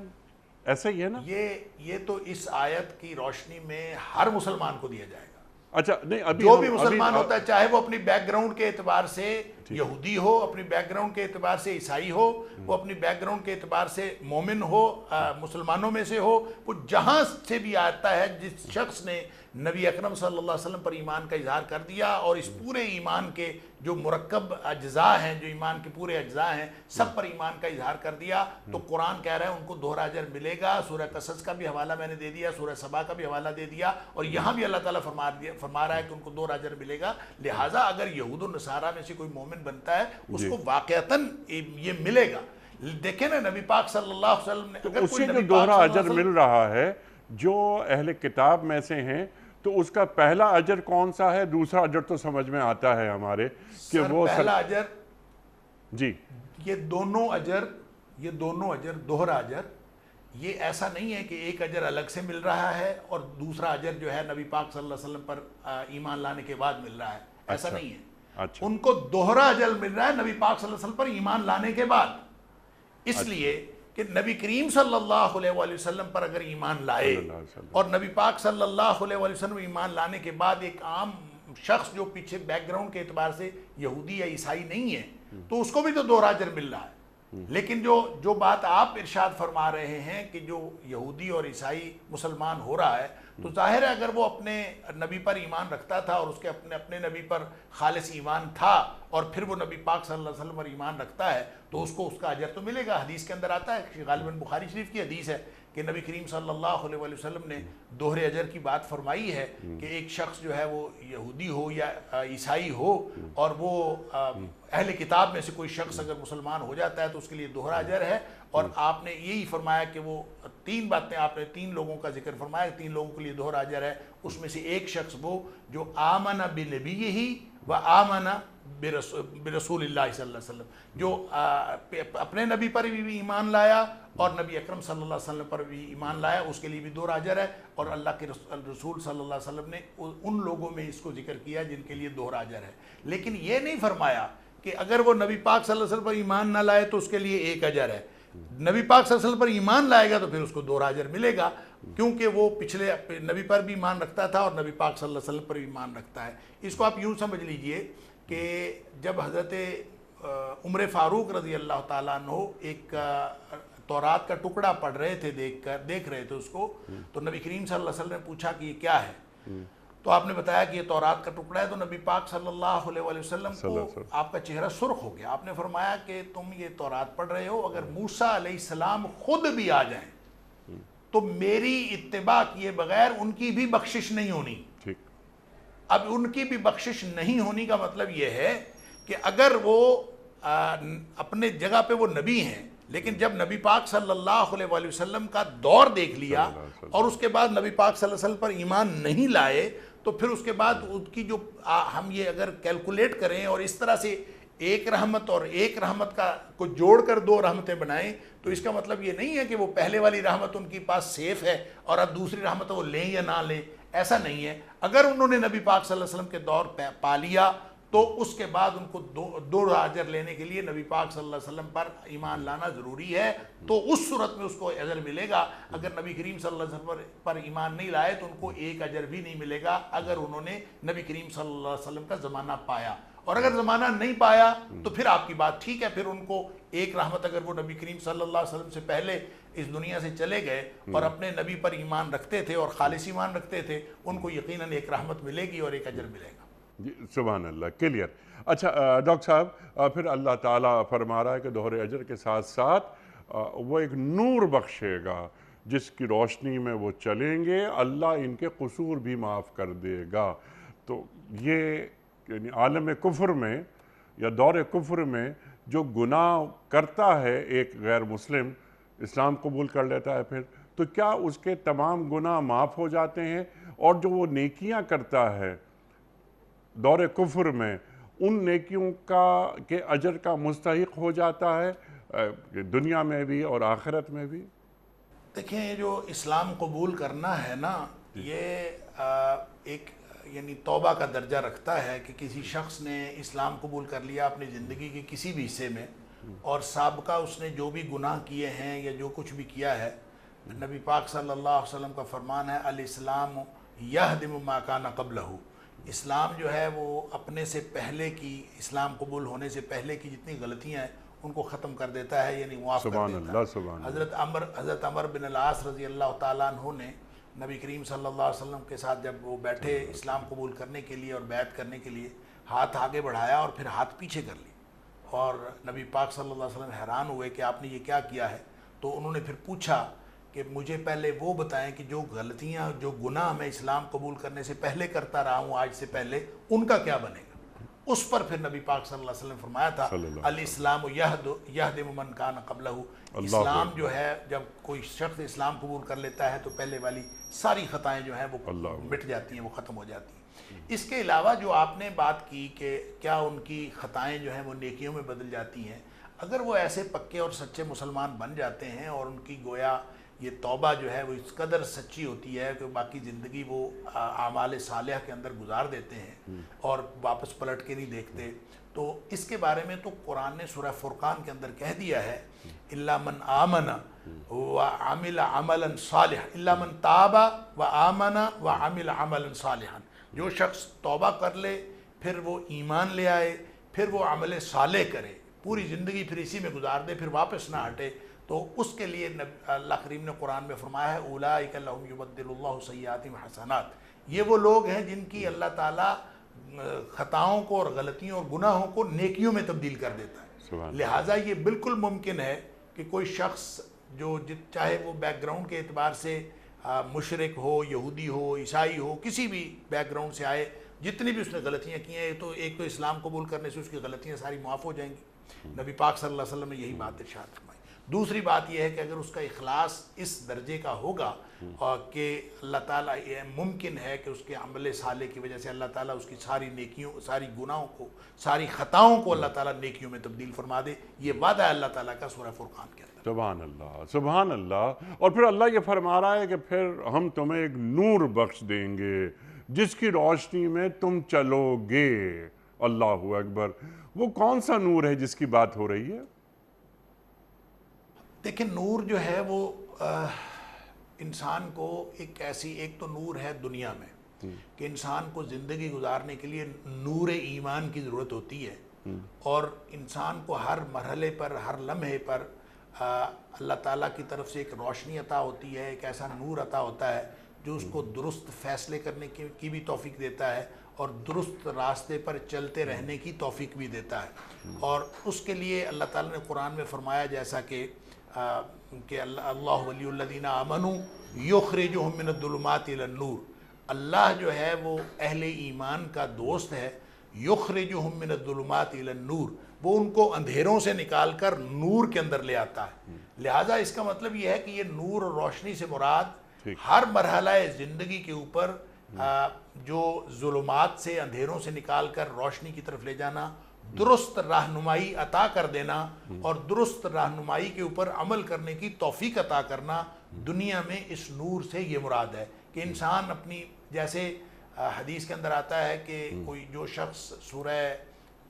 ایسا ہی ہے نا؟ یہ تو اس آیت کی روشنی میں ہر مسلمان کو دیا جائے گا. اچھا نہیں، ابھی جو بھی مسلمان ہوتا ہے چاہے وہ اپنی بیک گراؤنڈ کے اعتبار سے یہودی ہو، اپنی بیک گراؤنڈ کے اعتبار سے عیسائی ہو، وہ اپنی بیک گراؤنڈ کے اعتبار سے مومن ہو، مسلمانوں میں سے ہو، وہ جہاں سے بھی آتا ہے، جس شخص نے نبی اکرم صلی اللہ علیہ وسلم پر ایمان کا اظہار کر دیا اور اس پورے ایمان کے جو مرکب اجزاء ہیں، جو ایمان کے پورے اجزاء ہیں، سب پر ایمان کا اظہار کر دیا، تو قرآن کہہ رہا ہے ان کو دوہرا اجر ملے گا. سورہ قصص کا بھی حوالہ میں نے دے دیا، سورہ سبا کا بھی حوالہ دے دیا، اور یہاں بھی اللہ تعالیٰ فرما رہا ہے کہ ان کو دوہرا اجر ملے گا. لہٰذا اگر یہود و نصارہ میں سے کوئی مومن بنتا ہے اس کو واقعتاً یہ ملے گا. دیکھیں نا نبی پاک صلی اللہ علیہ وسلم نے اگر اسے جو دوہرا اجر مل رہا ہے جو اہل کتاب میں سے ہیں تو اس کا پہلا اجر کون سا ہے؟ دوسرا اجر تو سمجھ میں آتا ہے ہمارے کہ وہ پہلا اجر جی یہ دونوں اجر دوہرا اجر، یہ ایسا نہیں ہے کہ ایک اجر الگ سے مل رہا ہے اور دوسرا اجر جو ہے نبی پاک صلی اللہ علیہ وسلم پر ایمان لانے کے بعد مل رہا ہے، ایسا نہیں ہے. ان کو دوہرا اجر مل رہا ہے نبی پاک صلی اللہ علیہ وسلم پر ایمان لانے کے بعد، اس لیے کہ نبی کریم صلی اللہ علیہ وسلم پر اگر ایمان لائے اور نبی پاک صلی اللہ علیہ وسلم ایمان لانے کے بعد ایک عام شخص جو پیچھے بیک گراؤنڈ کے اعتبار سے یہودی یا عیسائی نہیں ہے تو اس کو بھی تو دوہرا اجر مل رہا ہے. لیکن جو بات آپ ارشاد فرما رہے ہیں کہ جو یہودی اور عیسائی مسلمان ہو رہا ہے تو ظاہر ہے اگر وہ اپنے نبی پر ایمان رکھتا تھا اور اس کے اپنے نبی پر خالص ایمان تھا اور پھر وہ نبی پاک صلی اللہ علیہ وسلم پر ایمان رکھتا ہے تو اس کو اس کا اجر تو ملے گا. حدیث کے اندر آتا ہے، غالباً بخاری شریف کی حدیث ہے کہ نبی کریم صلی اللہ علیہ وسلم نے دوہرے اجر کی بات فرمائی ہے کہ ایک شخص جو ہے وہ یہودی ہو یا عیسائی ہو اور وہ اہل کتاب میں سے کوئی شخص اگر مسلمان ہو جاتا ہے تو اس کے لیے دوہرا اجر ہے. اور آپ نے یہی فرمایا کہ وہ تین باتیں آپ نے تین لوگوں کا ذکر فرمایا، تین لوگوں کے لیے دوہرا اجر ہے. اس میں سے ایک شخص وہ جو آمن بنبیہ وآمن برسول اللہ صلی اللہ علیہ وسلم، جو اپنے نبی پر بھی ایمان لایا اور نبی اکرم صلی اللہ علیہ وسلم پر بھی ایمان لایا، اس کے لیے بھی 2 اجر ہے، اور اللہ کے رسول صلی اللہ علیہ وسلم نے ان لوگوں میں اس کو ذکر کیا جن کے لیے 2 اجر ہے، لیکن یہ نہیں فرمایا کہ اگر وہ نبی پاک صلی اللہ علیہ وسلم پر ایمان نہ لائے تو اس کے لیے 1 اجر ہے، نبی پاک صلی اللہ علیہ وسلم پر ایمان لائے گا تو پھر اس کو 2 اجر ملے گا، کیونکہ وہ پچھلے نبی پر بھی ایمان رکھتا تھا اور نبی پاک صلی اللہ علیہ وسلم پر بھی ایمان رکھتا ہے۔ اس کو آپ یوں سمجھ لیجئے کہ جب حضرت عمر فاروق رضی اللہ تعالیٰ عنہ ایک تورات کا ٹکڑا پڑھ رہے تھے، دیکھ رہے تھے اس کو، تو نبی کریم صلی اللہ علیہ وسلم نے پوچھا کہ یہ کیا ہے، تو آپ نے بتایا کہ یہ تورات کا ٹکڑا ہے، تو نبی پاک صلی اللہ علیہ وسلم کو آپ کا چہرہ سرخ ہو گیا، آپ نے فرمایا کہ تم یہ تورات پڑھ رہے ہو، اگر موسیٰ علیہ السلام خود بھی آ جائیں تو میری اتباع کیے بغیر ان کی بھی بخشش نہیں ہونی۔ اب ان کی بھی بخشش نہیں ہونی کا مطلب یہ ہے کہ اگر وہ اپنے جگہ پہ وہ نبی ہیں، لیکن جب نبی پاک صلی اللہ علیہ وآلہ وسلم کا دور دیکھ لیا اور اس کے بعد نبی پاک صلی اللہ علیہ وسلم پر ایمان نہیں لائے، تو پھر اس کے بعد ان کی جو ہم یہ اگر کیلکولیٹ کریں اور اس طرح سے 1 رحمت اور 1 رحمت کو جوڑ کر 2 رحمتیں بنائیں، تو اس کا مطلب یہ نہیں ہے کہ وہ پہلے والی رحمت ان کے پاس سیف ہے اور اب دوسری رحمت وہ لیں یا نہ لیں، ایسا نہیں ہے۔ اگر انہوں نے نبی پاک صلی اللہ علیہ وسلم کے دور پا لیا تو اس کے بعد ان کو 2 اجر لینے کے لیے نبی پاک صلی اللہ علیہ وسلم پر ایمان لانا ضروری ہے، تو اس صورت میں اس کو اجر ملے گا۔ اگر نبی کریم صلی اللہ علیہ وسلم پر ایمان نہیں لائے تو ان کو 1 اجر بھی نہیں ملے گا اگر انہوں نے نبی کریم صلی اللہ علیہ وسلم کا زمانہ پایا، اور اگر زمانہ نہیں پایا تو پھر آپ کی بات ٹھیک ہے، پھر ان کو 1 رحمت، اگر وہ نبی کریم صلی اللہ علیہ وسلم سے پہلے اس دنیا سے چلے گئے اور اپنے نبی پر ایمان رکھتے تھے اور خالص ایمان رکھتے تھے، ان کو یقیناً 1 رحمت ملے گی اور 1 اجر ملے گا۔ جی سبحان اللہ، کلیئر۔ اچھا ڈاکٹر صاحب، پھر اللہ تعالیٰ فرما رہا ہے کہ 2 اجر کے ساتھ ساتھ وہ ایک نور بخشے گا جس کی روشنی میں وہ چلیں گے، اللہ ان کے قصور بھی معاف کر دے گا۔ تو یہ یعنی عالم کفر میں یا دور کفر میں جو گناہ کرتا ہے ایک غیر مسلم، اسلام قبول کر لیتا ہے پھر، تو کیا اس کے تمام گناہ معاف ہو جاتے ہیں، اور جو وہ نیکیاں کرتا ہے دور کفر میں ان نیکیوں کے اجر کا مستحق ہو جاتا ہے دنیا میں بھی اور آخرت میں بھی؟ دیکھیں، جو اسلام قبول کرنا ہے نا، یہ ایک یعنی توبہ کا درجہ رکھتا ہے کہ کسی شخص نے اسلام قبول کر لیا اپنی زندگی کے کسی بھی حصے میں، اور سابقہ اس نے جو بھی گناہ کیے ہیں یا جو کچھ بھی کیا ہے، نبی پاک صلی اللہ علیہ وسلم کا فرمان ہے الاسلام یہدم ما کان قبلہ، اسلام جو ہے وہ اپنے سے پہلے کی، اسلام قبول ہونے سے پہلے کی جتنی غلطیاں ہیں ان کو ختم کر دیتا ہے، یعنی معاف کر دیتا ہے۔ سبحان اللہ۔ حضرت عمر بن العاص رضی اللہ تعالیٰ عنہ نے نبی کریم صلی اللہ علیہ وسلم کے ساتھ جب وہ بیٹھے اسلام قبول کرنے کے لیے اور بیعت کرنے کے لیے، ہاتھ آگے بڑھایا اور پھر ہاتھ پیچھے کر لی، اور نبی پاک صلی اللہ علیہ وسلم حیران ہوئے کہ آپ نے یہ کیا کیا ہے، تو انہوں نے پھر پوچھا کہ مجھے پہلے وہ بتائیں کہ جو غلطیاں، جو گناہ میں اسلام قبول کرنے سے پہلے کرتا رہا ہوں آج سے پہلے، ان کا کیا بنے گا؟ اس پر پھر نبی پاک صلی اللہ علیہ وسلم فرمایا تھا الاسلام یہدم من کان قبلہ، اسلام جو ہے جب کوئی شخص اسلام قبول کر لیتا ہے تو پہلے والی ساری خطائیں جو ہیں وہ مٹ جاتی ہیں، وہ ختم ہو جاتی ہیں۔ اس کے علاوہ جو آپ نے بات کی کہ کیا ان کی خطائیں جو ہیں وہ نیکیوں میں بدل جاتی ہیں، اگر وہ ایسے پکے اور سچے مسلمان بن جاتے ہیں اور ان کی گویا یہ توبہ جو ہے وہ اس قدر سچی ہوتی ہے کہ باقی زندگی وہ اعمال صالحہ کے اندر گزار دیتے ہیں اور واپس پلٹ کے نہیں دیکھتے، تو اس کے بارے میں تو قرآن نے سورہ فرقان کے اندر کہہ دیا ہے الا من آمن وعمل عملا صالحا، الا من تاب وآمن وعمل عملا صالحا، جو شخص توبہ کر لے پھر وہ ایمان لے آئے پھر وہ عمل صالح کرے، پوری زندگی پھر اسی میں گزار دے، پھر واپس نہ ہٹے، تو اس کے لیے اللہ کریم نے قرآن میں فرمایا ہے اولئک لہم یبدل اللہ سیئاتہم حسنات، یہ وہ لوگ ہیں جن کی اللہ تعالیٰ خطاؤں کو اور غلطیوں اور گناہوں کو نیکیوں میں تبدیل کر دیتا ہے۔ لہٰذا یہ بالکل ممکن ہے کہ کوئی شخص جو چاہے وہ بیک گراؤنڈ کے اعتبار سے مشرک ہو، یہودی ہو، عیسائی ہو، کسی بھی بیک گراؤنڈ سے آئے، جتنی بھی اس نے غلطیاں کی ہیں، تو ایک تو اسلام قبول کرنے سے اس کی غلطیاں ساری معاف ہو جائیں گی، نبی پاک صلی اللہ علیہ وسلم نے یہی بات ارشاد فرمائی۔ دوسری بات یہ ہے کہ اگر اس کا اخلاص اس درجے کا ہوگا اور کہ اللہ تعالیٰ یہ ممکن ہے کہ اس کے عمل صالح کی وجہ سے اللہ تعالیٰ اس کی ساری نیکیوں، ساری گناہوں کو، ساری خطاؤں کو اللہ تعالیٰ نیکیوں میں تبدیل فرما دے. یہ وعدہ ہے اللہ تعالیٰ کا سورہ فرقان کے اندر. سبحان اللہ، سبحان اللہ. اور پھر اللہ یہ فرما رہا ہے کہ پھر ہم تمہیں ایک نور بخش دیں گے جس کی روشنی میں تم چلو گے. اللہ اکبر. وہ کون سا نور ہے جس کی بات ہو رہی ہے؟ دیکھیں نور جو ہے وہ انسان کو ایک تو نور ہے دنیا میں کہ انسان کو زندگی گزارنے کے لیے نور ایمان کی ضرورت ہوتی ہے، اور انسان کو ہر مرحلے پر، ہر لمحے پر اللہ تعالیٰ کی طرف سے ایک روشنی عطا ہوتی ہے، ایک ایسا نور عطا ہوتا ہے جو اس کو درست فیصلے کرنے کی بھی توفیق دیتا ہے اور درست راستے پر چلتے رہنے کی توفیق بھی دیتا ہے. اور اس کے لیے اللہ تعالیٰ نے قرآن میں فرمایا جیسا کہ اللہ ولی الذین آمنوا یخرجہم من الظلمات الی النور. اللہ جو ہے وہ اہل ایمان کا دوست ہے. یخرجہم من الظلمات الی النور، وہ ان کو اندھیروں سے نکال کر نور کے اندر لے آتا ہے. لہٰذا اس کا مطلب یہ ہے کہ یہ نور اور روشنی سے مراد ہر مرحلہ زندگی کے اوپر جو ظلمات سے، اندھیروں سے نکال کر روشنی کی طرف لے جانا، درست رہنمائی عطا کر دینا اور درست رہنمائی کے اوپر عمل کرنے کی توفیق عطا کرنا، دنیا میں اس نور سے یہ مراد ہے کہ انسان اپنی، جیسے حدیث کے اندر آتا ہے کہ کوئی جو شخص سورہ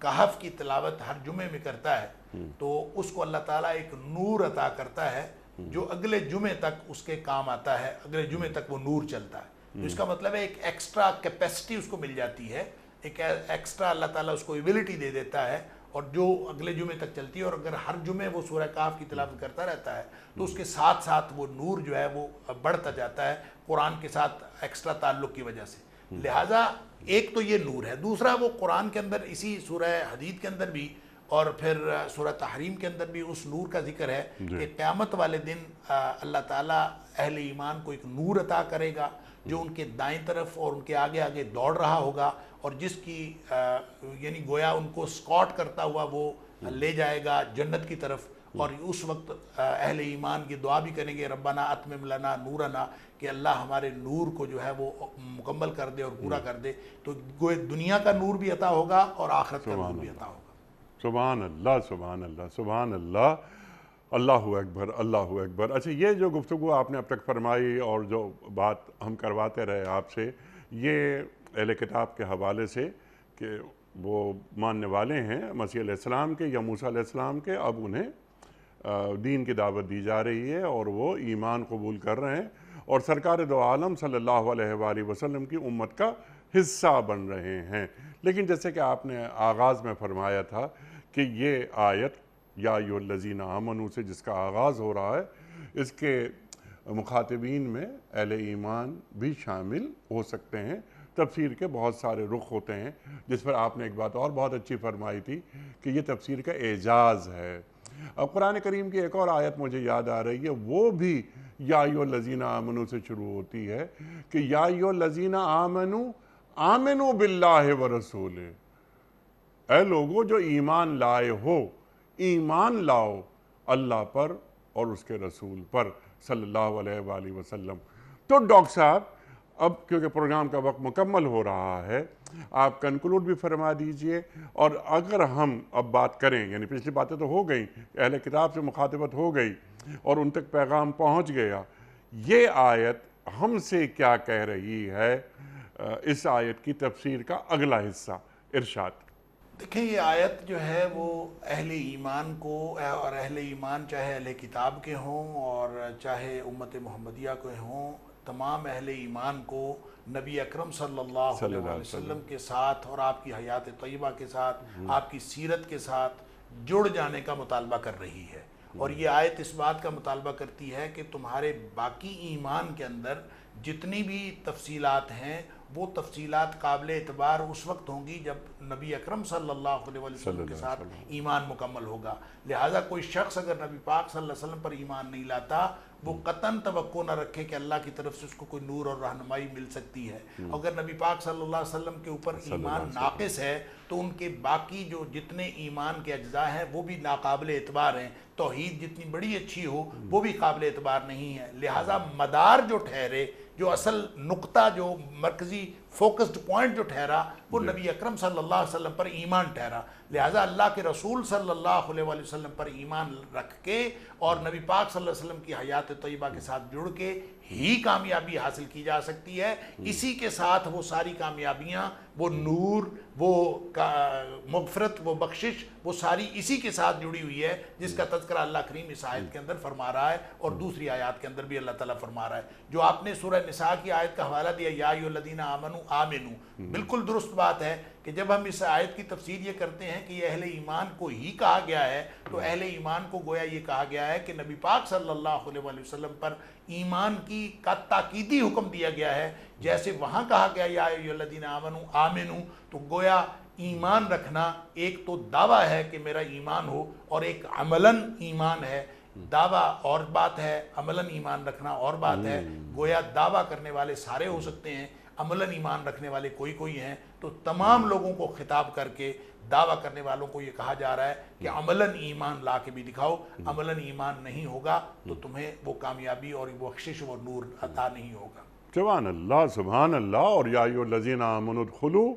کہف کی تلاوت ہر جمعے میں کرتا ہے تو اس کو اللہ تعالیٰ ایک نور عطا کرتا ہے جو اگلے جمعے تک اس کے کام آتا ہے، اگلے جمعے تک وہ نور چلتا ہے. تو اس کا مطلب ہے ایک ایکسٹرا کیپیسٹی اس کو مل جاتی ہے، ایک ایکسٹرا اللہ تعالیٰ اس کو ایبلٹی دے دیتا ہے اور جو اگلے جمعے تک چلتی ہے. اور اگر ہر جمعے وہ سورہ کہف کی تلاوت کرتا رہتا ہے تو اس کے ساتھ ساتھ وہ نور جو ہے وہ بڑھتا جاتا ہے قرآن کے ساتھ ایکسٹرا تعلق کی وجہ سے. لہٰذا ایک تو یہ نور ہے. دوسرا وہ قرآن کے اندر اسی سورہ حدید کے اندر بھی اور پھر سورہ تحریم کے اندر بھی اس نور کا ذکر ہے کہ قیامت والے دن اللہ تعالیٰ اہل ایمان کو ایک نور عطا کرے گا جو ان کے دائیں طرف اور ان کے آگے آگے دوڑ رہا ہوگا اور جس کی یعنی گویا ان کو اسکاٹ کرتا ہوا وہ لے جائے گا جنت کی طرف. اور اس وقت اہل ایمان کی دعا بھی کریں گے ربنا اتمم لنا نورنا، کہ اللہ ہمارے نور کو جو ہے وہ مکمل کر دے اور پورا کر دے. تو گویا دنیا کا نور بھی عطا ہوگا اور آخرت کا نور بھی عطا ہوگا. سبحان اللہ، سبحان اللہ، سبحان اللہ. اللہ اکبر، اللہ اکبر. اچھا، یہ جو گفتگو آپ نے اب تک فرمائی اور جو بات ہم کرواتے رہے آپ سے، یہ اہل کتاب کے حوالے سے کہ وہ ماننے والے ہیں مسیح علیہ السلام کے یا موسیٰ علیہ السلام کے، اب انہیں دین کی دعوت دی جا رہی ہے اور وہ ایمان قبول کر رہے ہیں اور سرکار دو عالم صلی اللہ علیہ وآلہ وسلم کی امت کا حصہ بن رہے ہیں. لیکن جیسے کہ آپ نے آغاز میں فرمایا تھا کہ یہ آیت یا ایھا الذین آمنوا سے جس کا آغاز ہو رہا ہے، اس کے مخاطبین میں اہل ایمان بھی شامل ہو سکتے ہیں. تفسیر کے بہت سارے رخ ہوتے ہیں، جس پر آپ نے ایک بات اور بہت اچھی فرمائی تھی کہ یہ تفسیر کا اعجاز ہے. اب قرآن کریم کی ایک اور آیت مجھے یاد آ رہی ہے، وہ بھی یا ایھا الذین آمنوا سے شروع ہوتی ہے کہ یا ایھا الذین آمنوا آمنوا باللہ ورسولہ. اے لوگو جو ایمان لائے ہو، ایمان لاؤ اللہ پر اور اس کے رسول پر صلی اللہ علیہ وآلہ وسلم. تو ڈاکٹر صاحب اب کیونکہ پروگرام کا وقت مکمل ہو رہا ہے، آپ کنکلوڈ بھی فرما دیجئے. اور اگر ہم اب بات کریں، یعنی پچھلی باتیں تو ہو گئیں، اہل کتاب سے مخاطبت ہو گئی اور ان تک پیغام پہنچ گیا، یہ آیت ہم سے کیا کہہ رہی ہے؟ اس آیت کی تفسیر کا اگلا حصہ ارشاد. دیکھیں یہ آیت جو ہے وہ اہل ایمان کو، اور اہل ایمان چاہے اہل کتاب کے ہوں اور چاہے امت محمدیہ کے ہوں، تمام اہل ایمان کو نبی اکرم صلی اللہ علیہ وسلم کے ساتھ اور آپ کی حیات طیبہ کے ساتھ، آپ کی سیرت کے ساتھ جڑ جانے کا مطالبہ کر رہی ہے. اور یہ آیت اس بات کا مطالبہ کرتی ہے کہ تمہارے باقی ایمان کے اندر جتنی بھی تفصیلات ہیں وہ تفصیلات قابل اعتبار اس وقت ہوں گی جب نبی اکرم صلی اللہ علیہ وسلم کے ساتھ ایمان مکمل ہوگا. لہٰذا کوئی شخص اگر نبی پاک صلی اللہ علیہ وسلم پر ایمان نہیں لاتا، وہ قطعاً توقع نہ رکھے کہ اللہ کی طرف سے اس کو کوئی نور اور رہنمائی مل سکتی ہے. اگر نبی پاک صلی اللہ علیہ وسلم کے اوپر ایمان ناقص ہے تو ان کے باقی جو جتنے ایمان کے اجزاء ہیں وہ بھی ناقابل اعتبار ہیں. توحید جتنی بڑی اچھی ہو وہ بھی قابل اعتبار نہیں ہے. لہٰذا مدار جو ٹھہرے، جو اصل نقطہ، جو مرکزی فوکسڈ پوائنٹ جو ٹھہرا، وہ نبی اکرم صلی اللہ علیہ وسلم پر ایمان ٹھہرا. لہٰذا اللہ کے رسول صلی اللہ علیہ وسلم پر ایمان رکھ کے اور نبی پاک صلی اللہ علیہ وسلم کی حیات طیبہ کے ساتھ جڑ کے ہی کامیابی حاصل کی جا سکتی ہے. اسی کے ساتھ وہ ساری کامیابیاں، وہ نور، وہ مغفرت، وہ بخشش، وہ ساری اسی کے ساتھ جڑی ہوئی ہے جس کا تذکرہ اللہ کریم اس آیت کے اندر فرما رہا ہے اور دوسری آیات کے اندر بھی اللہ تعالیٰ فرما رہا ہے. جو آپ نے سورہ نساء کی آیت کا حوالہ دیا، یا ایھا الذین آمنوا آمنوا، بالکل درست بات ہے کہ جب ہم اس آیت کی تفسیر یہ کرتے ہیں کہ یہ اہل ایمان کو ہی کہا گیا ہے، تو اہل ایمان کو گویا یہ کہا گیا ہے کہ نبی پاک صلی اللہ علیہ وسلم پر ایمان کی کا تاکیدی حکم دیا گیا ہے. جیسے وہاں کہا گیا یا ایھا الذین آمنوا آمنوا، تو گویا ایمان رکھنا ایک تو دعویٰ ہے کہ میرا ایمان ہو، اور ایک عملاً ایمان ہے. دعویٰ اور بات ہے، عملاً ایمان رکھنا اور بات ہے. گویا دعویٰ کرنے والے سارے ہو سکتے ہیں، عملاً ایمان رکھنے والے کوئی ہیں. تو تمام لوگوں کو خطاب کر کے دعویٰ کرنے والوں کو یہ کہا جا رہا ہے کہ عملاً ایمان لا کے بھی دکھاؤ. عملاً ایمان نہیں ہوگا تو تمہیں وہ کامیابی اور وہ بخشش اور نور عطا نہیں ہوگا. سبحان اللہ، سبحان اللہ. اور یا ایھا الذین آمنوا ادخلوا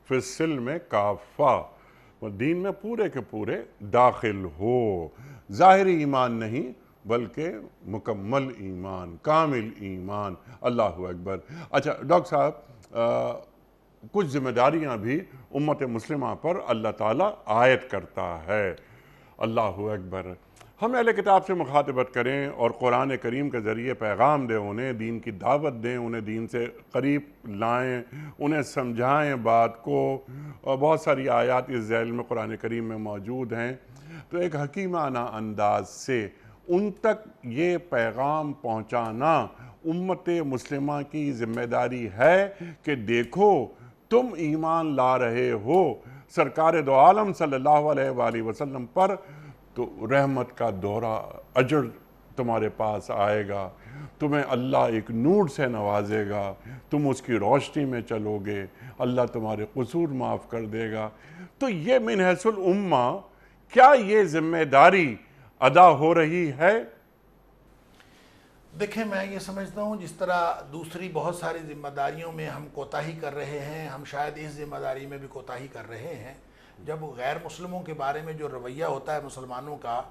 فی السلم کافہ، دین میں پورے کے پورے داخل ہو. ظاہری ایمان نہیں بلکہ مکمل ایمان، کامل ایمان. اللہ اکبر. اچھا ڈاکٹر صاحب، کچھ ذمہ داریاں بھی امت مسلمہ پر اللہ تعالیٰ عائد کرتا ہے. اللہ اکبر. ہم اہل کتاب سے مخاطبت کریں اور قرآن کریم کے ذریعے پیغام دیں، انہیں دین کی دعوت دیں، انہیں دین سے قریب لائیں، انہیں سمجھائیں بات کو. اور بہت ساری آیات اس ذیل میں قرآن کریم میں موجود ہیں. تو ایک حکیمانہ انداز سے ان تک یہ پیغام پہنچانا امت مسلمہ کی ذمہ داری ہے کہ دیکھو تم ایمان لا رہے ہو سرکار دو عالم صلی اللہ علیہ وآلہ وسلم پر، تو رحمت کا دورہ اجر تمہارے پاس آئے گا، تمہیں اللہ ایک نور سے نوازے گا، تم اس کی روشنی میں چلو گے، اللہ تمہارے قصور معاف کر دے گا. تو یہ من حیث الامہ کیا یہ ذمہ داری ادا ہو رہی ہے؟ دیکھیں، میں یہ سمجھتا ہوں جس طرح دوسری بہت ساری ذمہ داریوں میں ہم کوتاہی کر رہے ہیں، ہم شاید اس ذمہ داری میں بھی کوتاہی کر رہے ہیں. جب غیر مسلموں کے بارے میں جو رویہ ہوتا ہے مسلمانوں کا،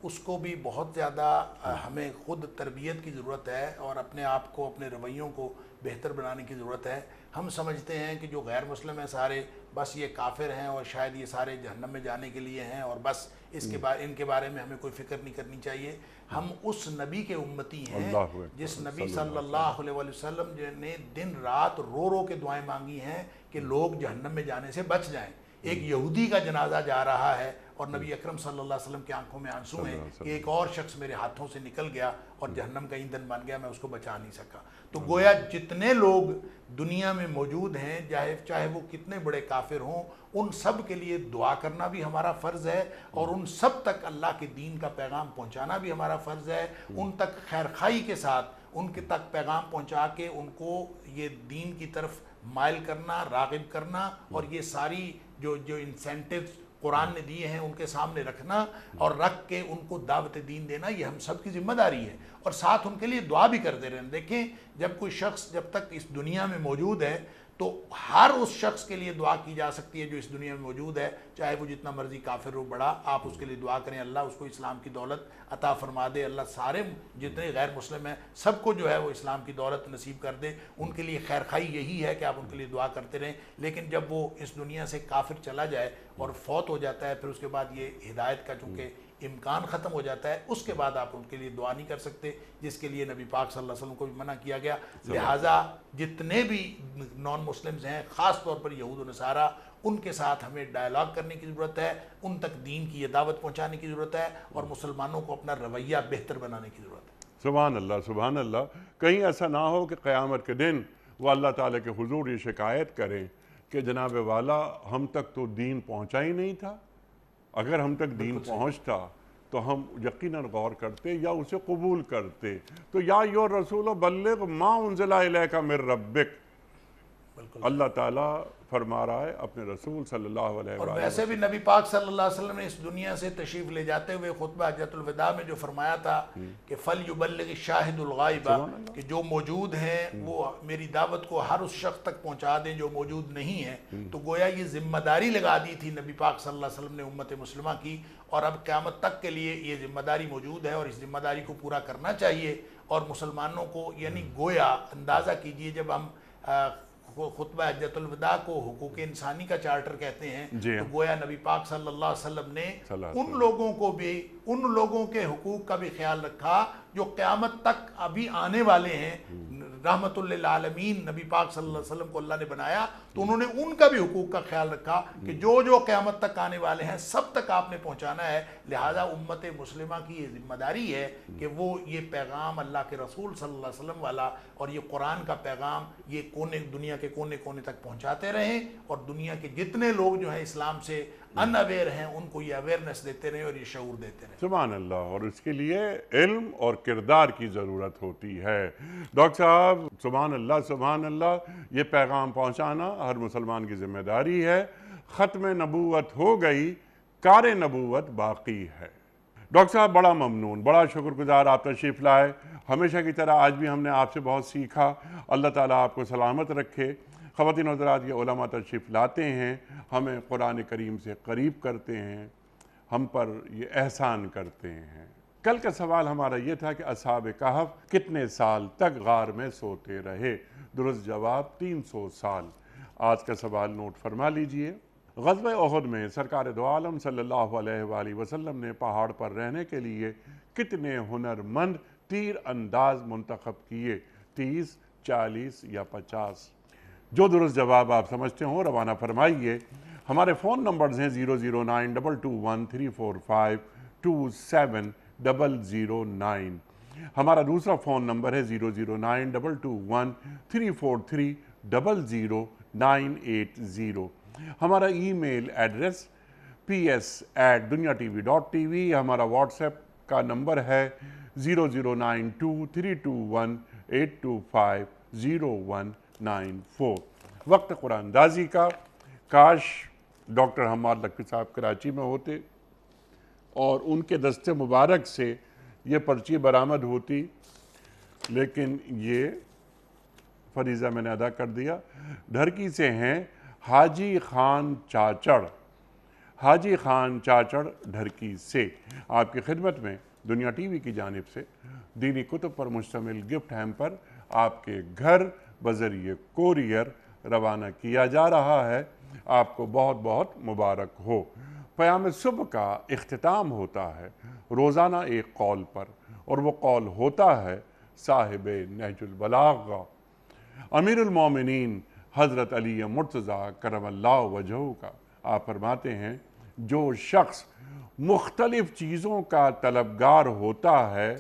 اس کو بھی بہت زیادہ ہمیں خود تربیت کی ضرورت ہے اور اپنے آپ کو، اپنے رویوں کو بہتر بنانے کی ضرورت ہے. ہم سمجھتے ہیں کہ جو غیر مسلم ہیں سارے، بس یہ کافر ہیں اور شاید یہ سارے جہنم میں جانے کے لیے ہیں، اور بس ان کے بارے میں ہمیں کوئی فکر نہیں کرنی چاہیے. ہم اس نبی کے امتی ہیں جس نبی صلی اللہ علیہ وسلم نے دن رات رو رو کے دعائیں مانگی ہیں کہ لوگ جہنم میں جانے سے بچ جائیں. ایک یہودی کا جنازہ جا رہا ہے اور نبی اکرم صلی اللہ علیہ وسلم کی آنکھوں میں آنسو ہیں کہ ایک اور شخص میرے ہاتھوں سے نکل گیا اور جہنم کا ایندھن بن گیا، میں اس کو بچا نہیں سکا. تو گویا جتنے لوگ دنیا میں موجود ہیں، چاہے وہ کتنے بڑے کافر ہوں، ان سب کے لیے دعا کرنا بھی ہمارا فرض ہے، اور ان سب تک اللہ کے دین کا پیغام پہنچانا بھی ہمارا فرض ہے. ان تک خیرخواہی کے ساتھ ان کے تک پیغام پہنچا کے ان کو یہ دین کی طرف مائل کرنا، راغب کرنا، اور یہ ساری جو انسینٹیوز قرآن نے دیے ہیں ان کے سامنے رکھنا اور رکھ کے ان کو دعوت دین دینا، یہ ہم سب کی ذمہ داری ہے. اور ساتھ ان کے لیے دعا بھی کرتے رہیں. دیکھیں، جب کوئی شخص جب تک اس دنیا میں موجود ہے تو ہر اس شخص کے لیے دعا کی جا سکتی ہے جو اس دنیا میں موجود ہے، چاہے وہ جتنا مرضی کافر ہو بڑا. آپ اس کے لیے دعا کریں، اللہ اس کو اسلام کی دولت عطا فرما دے، اللہ سارے جتنے غیر مسلم ہیں سب کو جو ہے وہ اسلام کی دولت نصیب کر دے. ان کے لیے خیرخواہی یہی ہے کہ آپ ان کے لیے دعا کرتے رہیں. لیکن جب وہ اس دنیا سے کافر چلا جائے اور فوت ہو جاتا ہے، پھر اس کے بعد یہ ہدایت کا چونکہ امکان ختم ہو جاتا ہے، اس کے بعد آپ ان کے لیے دعا نہیں کر سکتے، جس کے لیے نبی پاک صلی اللہ علیہ وسلم کو بھی منع کیا گیا. لہٰذا جتنے بھی نان مسلمز ہیں، خاص طور پر یہود و نصارہ، ان کے ساتھ ہمیں ڈائلاگ کرنے کی ضرورت ہے، ان تک دین کی یہ دعوت پہنچانے کی ضرورت ہے، اور مسلمانوں کو اپنا رویہ بہتر بنانے کی ضرورت ہے. سبحان اللہ، سبحان اللہ. کہیں ایسا نہ ہو کہ قیامت کے دن وہ اللہ تعالیٰ کے حضور یہ شکایت کریں کہ جناب والا ہم تک تو دین پہنچا ہی نہیں تھا. اگر ہم تک دین پہنچتا تو ہم یقیناً غور کرتے یا اسے قبول کرتے. تو یا ایھا الرسول بلغ ما انزل الیک من ربک، اللہ تعالیٰ فرما رہا ہے اپنے رسول صلی اللہ علیہ اور وآلہ ویسے بھی نبی پاک صلی اللہ علیہ وسلم نے اس دنیا سے تشریف لے جاتے ہوئے خطبہ حجۃ الوداع میں جو فرمایا تھا کہ فَلْيُبَلِّغِ الشَّاهِدُ الْغَائِبَ، کہ جو موجود ہیں وہ میری دعوت کو ہر اس شخص تک پہنچا دیں جو موجود نہیں ہے. تو گویا یہ ذمہ داری لگا دی تھی نبی پاک صلی اللہ علیہ وسلم نے امت مسلمہ کی، اور اب قیامت تک کے لیے یہ ذمہ داری موجود ہے اور اس ذمہ داری کو پورا کرنا چاہیے. اور مسلمانوں کو یعنی گویا اندازہ کیجئے جب ہم خطبہ حجۃ الوداع کو حقوق انسانی کا چارٹر کہتے ہیں، تو گویا نبی پاک صلی اللہ علیہ وسلم نے ان لوگوں کو بھی، ان لوگوں کے حقوق کا بھی خیال رکھا جو قیامت تک ابھی آنے والے ہیں. رحمت للعالمین نبی پاک صلی اللہ علیہ وسلم کو اللہ نے بنایا، تو انہوں نے ان کا بھی حقوق کا خیال رکھا کہ جو جو قیامت تک آنے والے ہیں سب تک آپ نے پہنچانا ہے. لہذا امت مسلمہ کی یہ ذمہ داری ہے کہ وہ یہ پیغام اللہ کے رسول صلی اللہ علیہ وسلم والا اور یہ قرآن کا پیغام یہ دنیا کے کونے کونے تک پہنچاتے رہیں، اور دنیا کے جتنے لوگ جو ہیں اسلام سے ان اویئر ہیں ان کو یہ اویئرنس دیتے رہیں اور یہ شعور دیتے رہیں. سبحان اللہ. اور اس کے لیے علم اور کردار کی ضرورت ہوتی ہے. ڈاکٹر صاحب سبحان اللہ سبحان اللہ، یہ پیغام پہنچانا ہر مسلمان کی ذمہ داری ہے. ختم نبوت ہو گئی، کار نبوت باقی ہے. ڈاکٹر صاحب بڑا ممنون، بڑا شکر گزار آپ تشریف لائے. ہمیشہ کی طرح آج بھی ہم نے آپ سے بہت سیکھا. اللہ تعالیٰ آپ کو سلامت رکھے. خواتین و حضرات، یہ علماء تشریف لاتے ہیں، ہمیں قرآن کریم سے قریب کرتے ہیں، ہم پر یہ احسان کرتے ہیں. کل کا سوال ہمارا یہ تھا کہ اصحاب کہف کتنے سال تک غار میں سوتے رہے؟ درست جواب 300 سال. آج کا سوال نوٹ فرما لیجئے. غزوہ احد میں سرکار دو عالم صلی اللہ علیہ وآلہ وسلم نے پہاڑ پر رہنے کے لیے کتنے ہنرمند تیر انداز منتخب کیے؟ 30، 40 یا 50؟ جو درست جواب آپ سمجھتے ہوں روانہ فرمائیے. ہمارے فون نمبرز ہیں 0092213452709. ہمارا دوسرا فون نمبر ہے 009221343800980. ہمارا ای میل ایڈریس ps@dunyatv.tv. ہمارا واٹس ایپ کا نمبر ہے 0092321825019 وقت قرآن اندازی کا. کاش ڈاکٹر حماد لکھوی صاحب کراچی میں ہوتے اور ان کے دست مبارک سے یہ پرچی برآمد ہوتی، لیکن یہ فریضہ میں نے ادا کر دیا. دھرکی سے ہیں حاجی خان چاچڑ. حاجی خان چاچڑ دھرکی سے آپ کی خدمت میں دنیا ٹی وی کی جانب سے دینی کتب پر مشتمل گفٹ ہیمپر آپ کے گھر بذریعہ کوریئر روانہ کیا جا رہا ہے. آپ کو بہت بہت مبارک ہو. پیام صبح کا اختتام ہوتا ہے روزانہ ایک قول پر، اور وہ قول ہوتا ہے صاحب نہج البلاغ امیر المومنین حضرت علی مرتضیٰ کرم اللہ وجہہ کا. آپ فرماتے ہیں جو شخص مختلف چیزوں کا طلبگار ہوتا ہے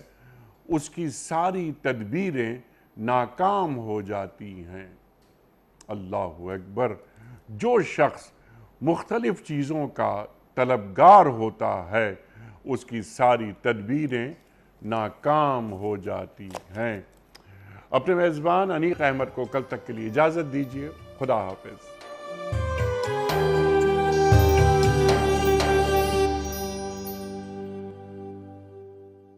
اس کی ساری تدبیریں ناکام ہو جاتی ہیں. اللہ اکبر. جو شخص مختلف چیزوں کا طلبگار ہوتا ہے اس کی ساری تدبیریں ناکام ہو جاتی ہیں. اپنے میزبان انیق احمد کو کل تک کے لیے اجازت دیجیے. خدا حافظ.